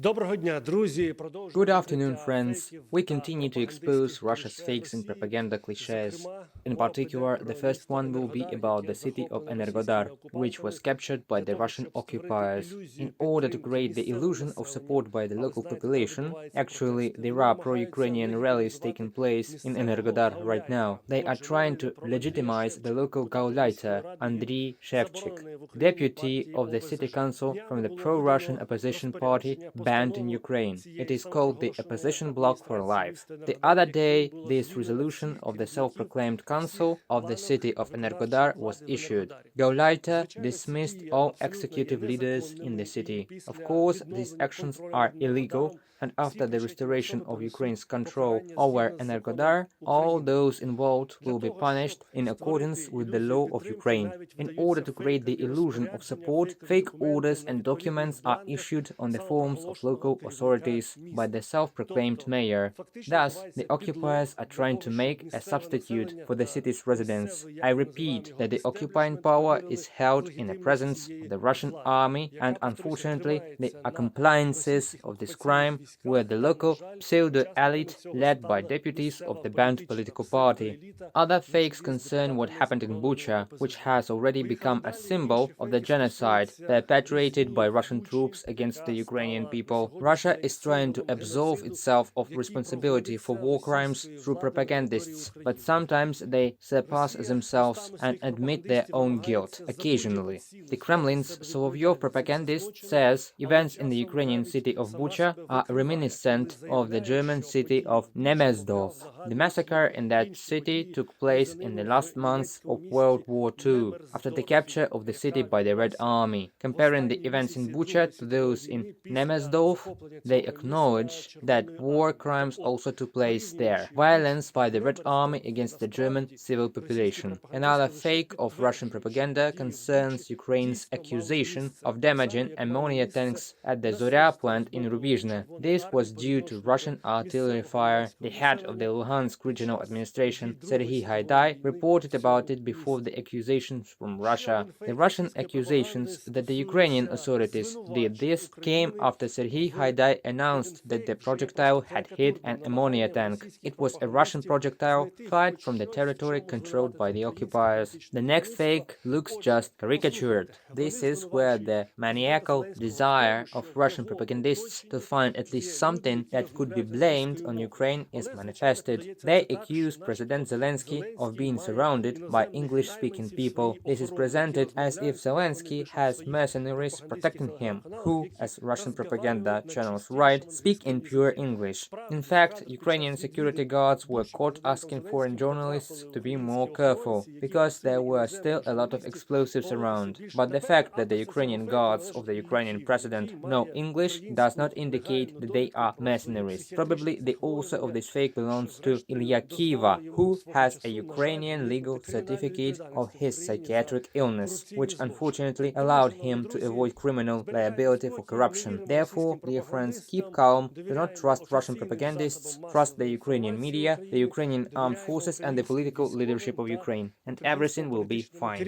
Good afternoon, friends. We continue to expose Russia's fakes and propaganda cliches. In particular, the first one will be about the city of Energodar, which was captured by the Russian occupiers. In order to create the illusion of support by the local population, actually, there are pro-Ukrainian rallies taking place in Energodar right now. They are trying to legitimize the local gauleiter, Andriy Shevchik, deputy of the city council from the pro-Russian opposition party banned in Ukraine. It is called the Opposition Bloc for Life. The other day, this resolution of the self-proclaimed council of the city of Energodar was issued. Gauleiter dismissed all executive leaders in the city. Of course, these actions are illegal, and after the restoration of Ukraine's control over Energodar, all those involved will be punished in accordance with the law of Ukraine. In order to create the illusion of support, fake orders and documents are issued on the forms of local authorities by the self-proclaimed mayor. Thus, the occupiers are trying to make a substitute for the city's residents. I repeat that the occupying power is held in the presence of the Russian army, and unfortunately, the accomplices of this crime were the local pseudo-elite led by deputies of the banned political party. Other fakes concern what happened in Bucha, which has already become a symbol of the genocide perpetrated by Russian troops against the Ukrainian people. Russia is trying to absolve itself of responsibility for war crimes through propagandists, but sometimes they surpass themselves and admit their own guilt, occasionally. The Kremlin's Solovyov propagandist says events in the Ukrainian city of Bucha are reminiscent of the German city of Nemezdov. The massacre in that city took place in the last months of World War II, after the capture of the city by the Red Army. Comparing the events in Bucha to those in Nemezdov, they acknowledge that war crimes also took place there. Violence by the Red Army against the German civil population. Another fake of Russian propaganda concerns Ukraine's accusation of damaging ammonia tanks at the Zorya plant in Rubizhne. This was due to Russian artillery fire. The head of the Luhansk regional administration, Serhii Leshchenko, reported about it before the accusations from Russia. The Russian accusations that the Ukrainian authorities did this came after Serhii Leshchenko announced that the projectile had hit an ammonia tank. It was a Russian projectile fired from the territory controlled by the occupiers. The next fake looks just caricatured. This is where the maniacal desire of Russian propagandists to find at least something that could be blamed on Ukraine is manifested. They accuse President Zelensky of being surrounded by English-speaking people. This is presented as if Zelensky has mercenaries protecting him, who, as Russian propaganda channels write, speak in pure English. In fact, Ukrainian security guards were caught asking foreign journalists to be more careful, because there were still a lot of explosives around. But the fact that the Ukrainian guards of the Ukrainian president know English does not indicate that they are mercenaries. Probably the author of this fake belongs to Ilya Kiva, who has a Ukrainian legal certificate of his psychiatric illness, which unfortunately allowed him to avoid criminal liability for corruption. Therefore, dear friends, keep calm, do not trust Russian propagandists, trust the Ukrainian media, the Ukrainian armed forces and the political leadership of Ukraine, and everything will be fine.